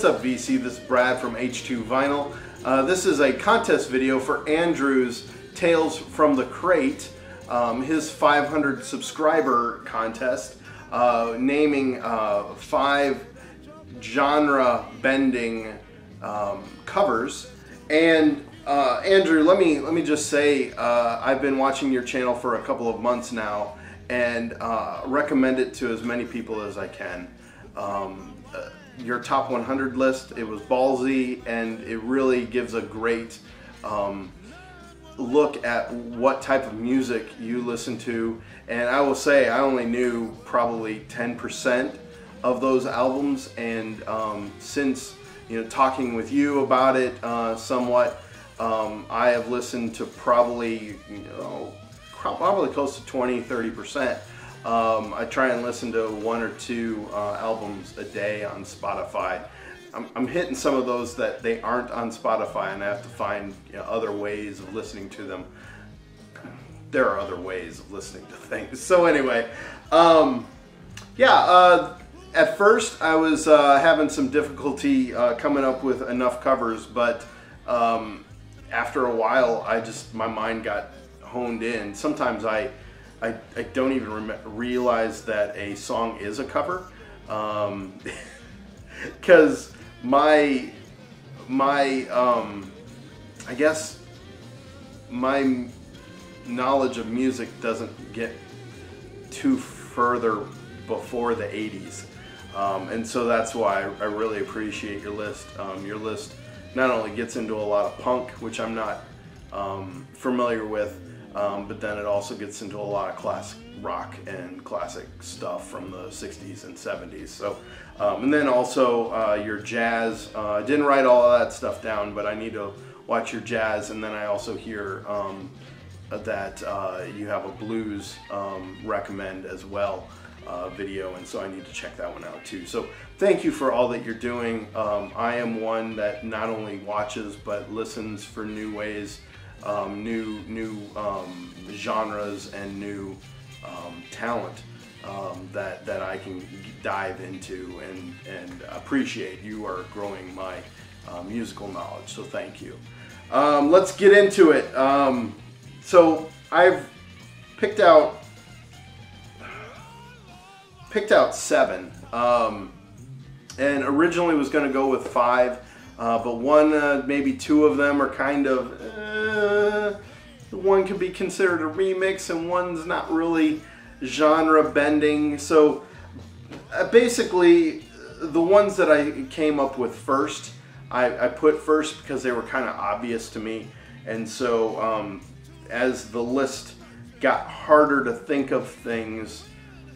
What's up, VC? This is Brad from H2Vinyl. This is a contest video for Andrew's Tales from the Crate, his 500 subscriber contest, naming 5 genre-bending covers. And Andrew, let me just say, I've been watching your channel for a couple of months now, and recommend it to as many people as I can. Your top 100 list, it was ballsy, and it really gives a great look at what type of music you listen to. And I will say, I only knew probably 10% of those albums, and since talking with you about it somewhat, I have listened to probably close to 20-30%. I try and listen to 1 or 2 albums a day on Spotify. I'm hitting some of those that they aren't on Spotify, and I have to find other ways of listening to them. There are other ways of listening to things. So anyway, at first I was having some difficulty coming up with enough covers, but after a while, my mind got honed in. Sometimes I don't even realize that a song is a cover, because I guess my knowledge of music doesn't get too further before the 80s, and so that's why I really appreciate your list. Your list not only gets into a lot of punk, which I'm not familiar with, but then it also gets into a lot of classic rock and classic stuff from the 60s and 70s. So, and then also your jazz. I didn't write all of that stuff down, but I need to watch your jazz. And then I also hear that you have a blues recommend as well video, and so I need to check that one out too. So thank you for all that you're doing. I am one that not only watches but listens for new ways, new genres and new talent that I can dive into and appreciate. You are growing my musical knowledge, so thank you. Let's get into it. So I've picked out 7, and originally was going to go with 5. But one, maybe 2 of them are kind of, one could be considered a remix, and one's not really genre bending. So basically, the ones that I came up with first, I put first because they were kind of obvious to me. And so as the list got harder to think of things,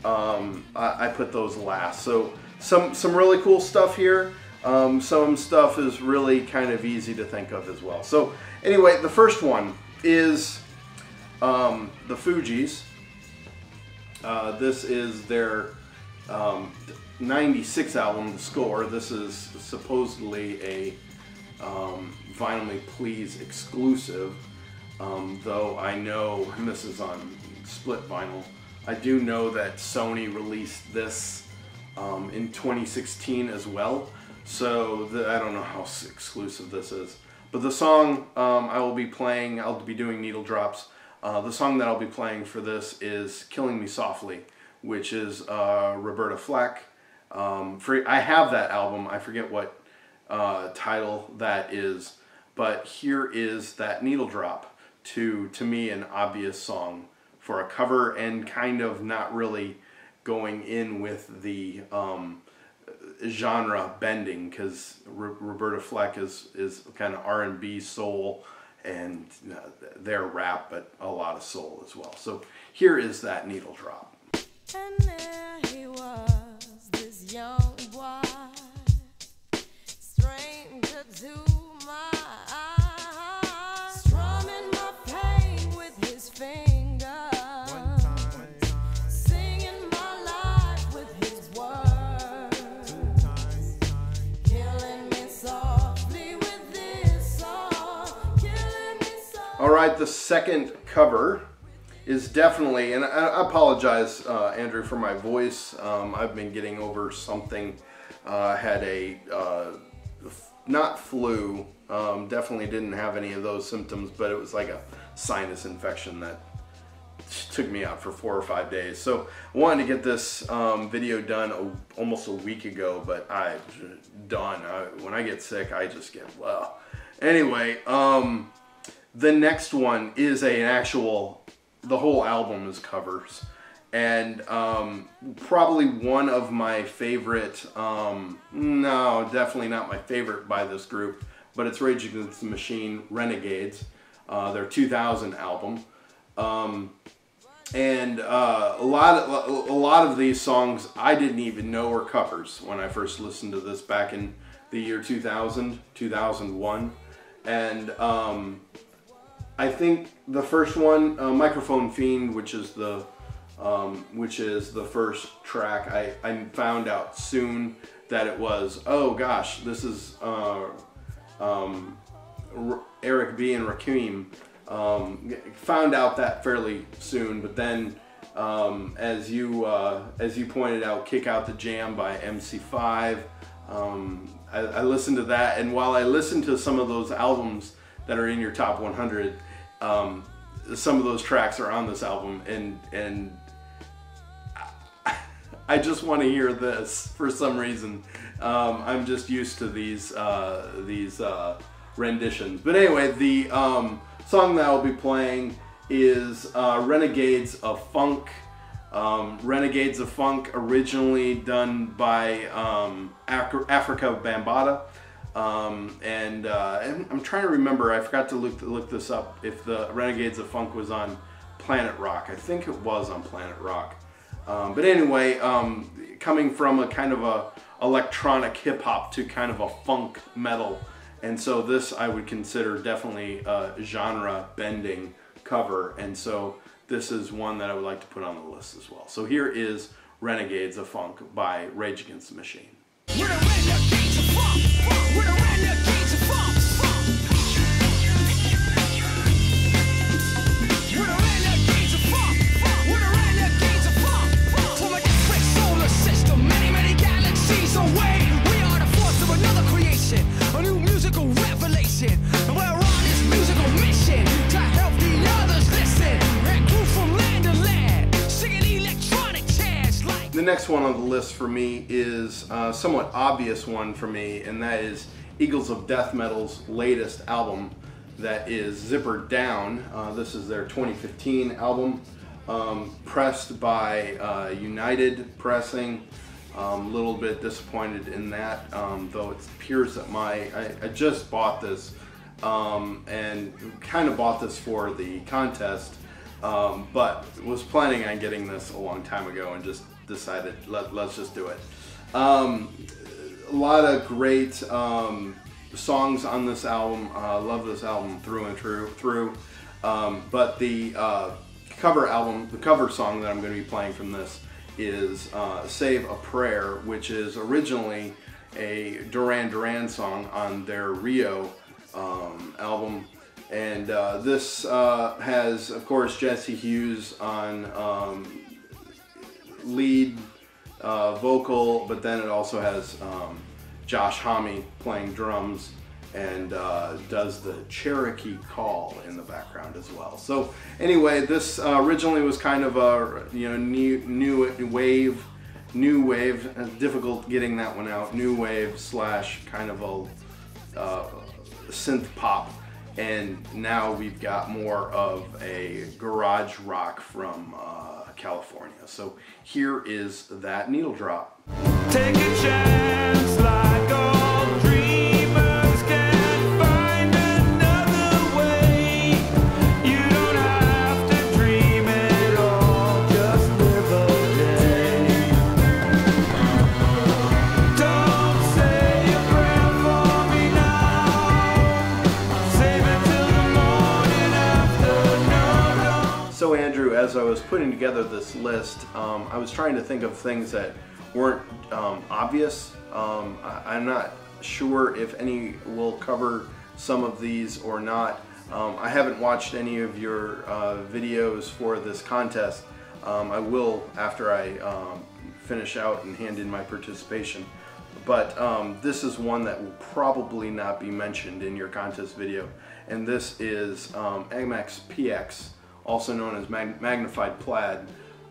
I put those last. So some really cool stuff here. Some stuff is really kind of easy to think of as well. So anyway, the first one is the Fugees. This is their 96 album, The Score. This is supposedly a Vinyl Me Please exclusive, though I know, and this is on split vinyl, I do know that Sony released this in 2016 as well. So I don't know how exclusive this is, but the song I will be playing, I'll be doing needle drops. The song that I'll be playing for this is "Killing Me Softly," which is Roberta Flack. I have that album. I forget what title that is, but here is that needle drop to me an obvious song for a cover, and kind of not really going in with the genre bending, because Roberta Flack is kind of R&B soul, and their rap, but a lot of soul as well. So here is that needle drop. And there he was, this young boy, stranger to my eyes, strumming my pain with his fingers. Alright, the second cover is definitely, and I apologize, Andrew, for my voice. I've been getting over something. Had a not flu, definitely didn't have any of those symptoms, but it was like a sinus infection that took me out for 4 or 5 days. So I wanted to get this video done almost a week ago, but I'm done. When I get sick, I just get, well. Anyway, the next one is the whole album is covers. And probably one of my favorite, no, definitely not my favorite by this group, but it's Rage Against the Machine, Renegades, their 2000 album. And a lot of these songs I didn't even know were covers when I first listened to this back in the year 2000, 2001. And I think the first one, Microphone Fiend, which is the first track, I found out soon that it was, oh gosh, this is Eric B. and Rakim. Found out that fairly soon, but then as you pointed out, Kick Out the Jam by MC5, I listened to that, and while I listened to some of those albums that are in your top 100, some of those tracks are on this album, and I just want to hear this for some reason. I'm just used to these renditions. But anyway, the song that I'll be playing is Renegades of Funk. Renegades of Funk, originally done by Africa Bambaataa. And I'm trying to remember, I forgot to look this up, if the Renegades of Funk was on Planet Rock. I think it was on Planet Rock. But anyway, coming from a kind of a electronic hip hop to kind of a funk metal, and so this I would consider definitely a genre bending cover, and so this is one that I would like to put on the list as well. So here is Renegades of Funk by Rage Against the Machine. We're the renegades of funk. We're the renegades of funk. We're the renegades of funk. We're the renegades of funk. From a different solar system, many galaxies away, we are the force of another creation, a new musical revelation. And we're on this musical mission to help the others listen and groove from land to land, singing electronic jazz like. The next one on the list for me is a somewhat obvious one for me, and that is Eagles of Death Metal's latest album, that is Zipper Down. This is their 2015 album, pressed by United Pressing. A little bit disappointed in that, though it appears that I just bought this and kind of bought this for the contest, but was planning on getting this a long time ago and just decided let's just do it. A lot of great songs on this album. I love this album through and through. But the cover song that I'm going to be playing from this is Save a Prayer, which is originally a Duran Duran song on their Rio album. And this has, of course, Jesse Hughes on lead vocal, but then it also has Josh Homme playing drums and does the Cherokee Call in the background as well. So anyway, this originally was kind of a new wave, difficult getting that one out, new wave / kind of a synth pop, and now we've got more of a garage rock from California. So here is that needle drop. Take a chance like all dreamers can find another way. You don't have to dream it all, just live a day. Don't say a prayer for me now. Save it till the morning after. No, don't. So Andrew, as I was putting together this list, I was trying to think of things that weren't obvious. I'm not sure if any will cover some of these or not. I haven't watched any of your videos for this contest. I will after I finish out and hand in my participation. but this is one that will probably not be mentioned in your contest video, and this is MXPX, also known as Magnified Plaid,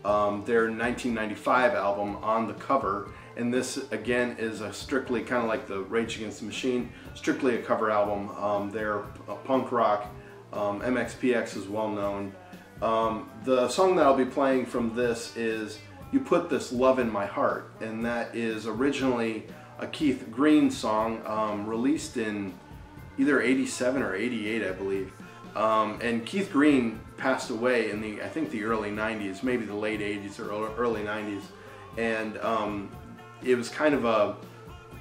their 1995 album On the Cover. And this again is a strictly kind of like the Rage Against the Machine, strictly a cover album. They're a punk rock. MXPX is well known. The song that I'll be playing from this is You Put This Love in My Heart, and that is originally a Keith Green song released in either 87 or 88, I believe. And Keith Green passed away in I think the early 90s, maybe the late 80s or early 90s. And it was kind of a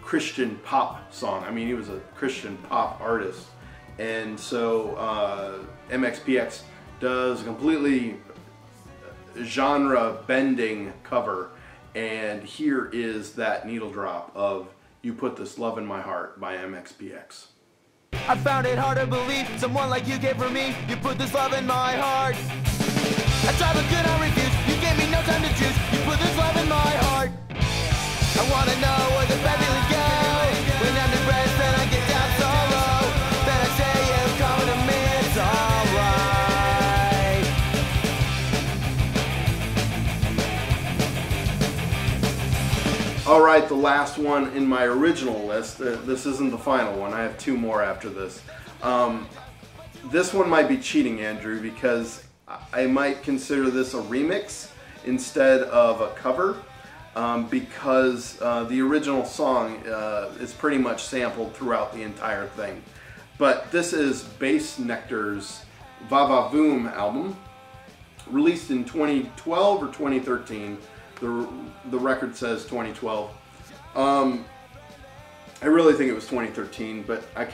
Christian pop song. I mean, he was a Christian pop artist. And so MXPX does a completely genre-bending cover. And here is that needle drop of You Put This Love in My Heart by MXPX. I found it hard to believe someone like you gave for me. You put this love in my heart. I tried but could not refuse. You gave me no time to choose. You put this love in my heart. I wanna know where the bad feelings go. When I'm depressed, then I get down so low. Then I say you're coming to me, it's alright. Alright, the last one in my original list. This isn't the final one. I have two more after this. This one might be cheating, Andrew, because I might consider this a remix instead of a cover. Because the original song is pretty much sampled throughout the entire thing. But this is Bass Nectar's Va Va Voom album, released in 2012 or 2013. The record says 2012. I really think it was 2013, but I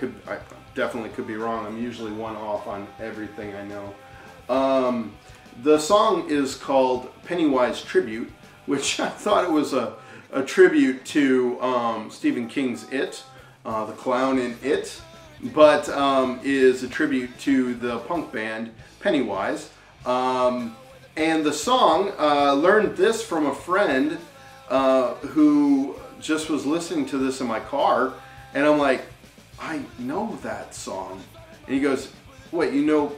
definitely could be wrong. I'm usually one off on everything I know. The song is called Pennywise Tribute, which I thought it was a tribute to Stephen King's It, the clown in It, but is a tribute to the punk band Pennywise. And the song, learned this from a friend who just was listening to this in my car, and I'm like, I know that song. And he goes, wait, you know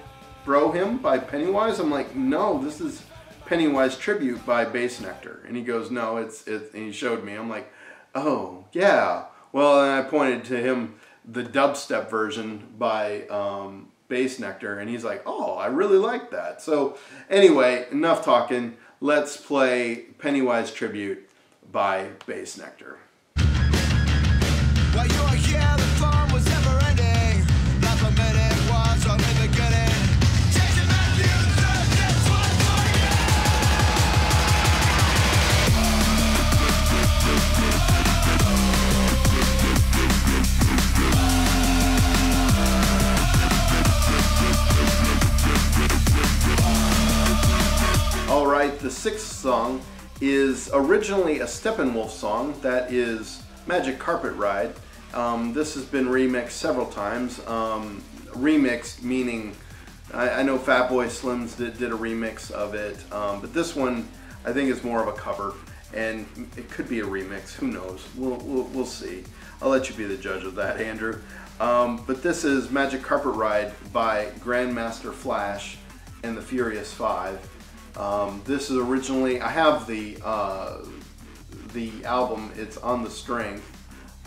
Bro Him by Pennywise? I'm like, no, this is Pennywise Tribute by Bass Nectar. And he goes, no, it's and he showed me. I'm like, oh, yeah. Well, and I pointed to him the dubstep version by Bass Nectar, and he's like, oh, I really like that. So anyway, enough talking. Let's play Pennywise Tribute by Bass Nectar. While you were here, the fun was never ending. Not a minute was from the beginning. Chasing my views, that's what for All right, the sixth song is originally a Steppenwolf song that is Magic Carpet Ride. This has been remixed several times. Remixed meaning, I know Fatboy Slims did a remix of it, but this one I think is more of a cover, and it could be a remix, who knows, we'll see. I'll let you be the judge of that, Andrew. But this is Magic Carpet Ride by Grandmaster Flash and the Furious Five. This is originally, I have the album, it's on the string,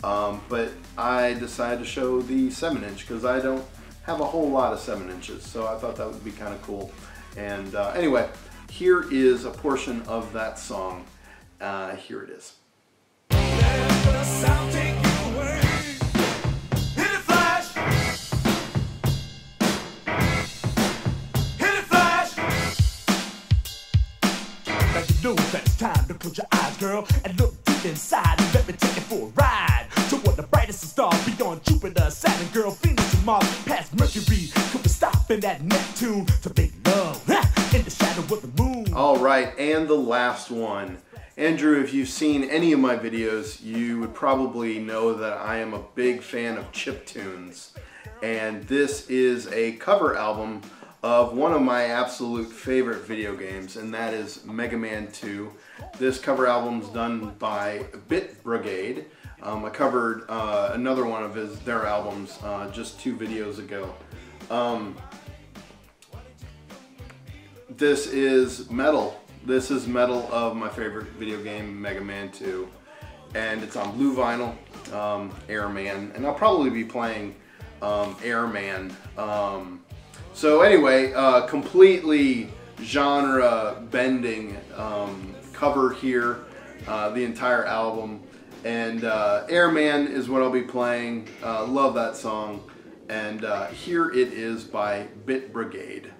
but I decided to show the 7-inch because I don't have a whole lot of 7 inches, so I thought that would be kind of cool. And anyway, here is a portion of that song. Here it is. Know that it's time to close your eyes, girl, and look deep inside and let me take you for a ride toward the brightest of stars beyond Jupiter, Saturn, girl, Venus and Mars, past Mercury. Could we stop in that Neptune to make love in the shadow of the moon? All right, and the last one. Andrew, if you've seen any of my videos, you would probably know that I am a big fan of chiptunes, and this is a cover album of one of my absolute favorite video games, and that is Mega Man 2. This cover album's done by Bit Brigade. I covered another one of their albums just 2 videos ago. This is Metal. This is Metal of my favorite video game, Mega Man 2. And it's on blue vinyl, Airman. And I'll probably be playing Airman. So anyway, completely genre bending cover here, the entire album. And Airman is what I'll be playing. Love that song. And here it is by Bit Brigade.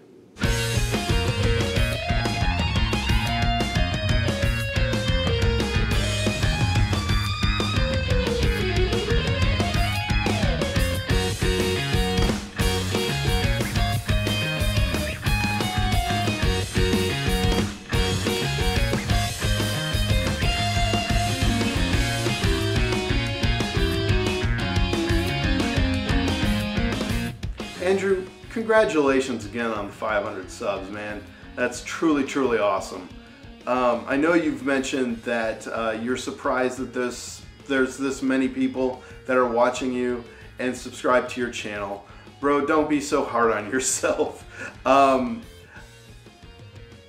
Andrew, congratulations again on the 500 subs, man. That's truly, truly awesome. I know you've mentioned that you're surprised that there's this many people that are watching you and subscribe to your channel. Bro, don't be so hard on yourself. I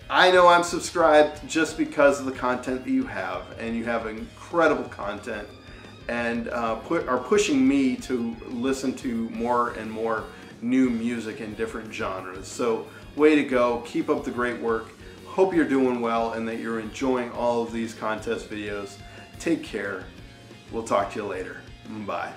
know I'm subscribed just because of the content that you have, and you have incredible content, and are pushing me to listen to more and more new music in different genres. So way to go, keep up the great work. Hope you're doing well and that you're enjoying all of these contest videos. Take care. We'll talk to you later. Bye.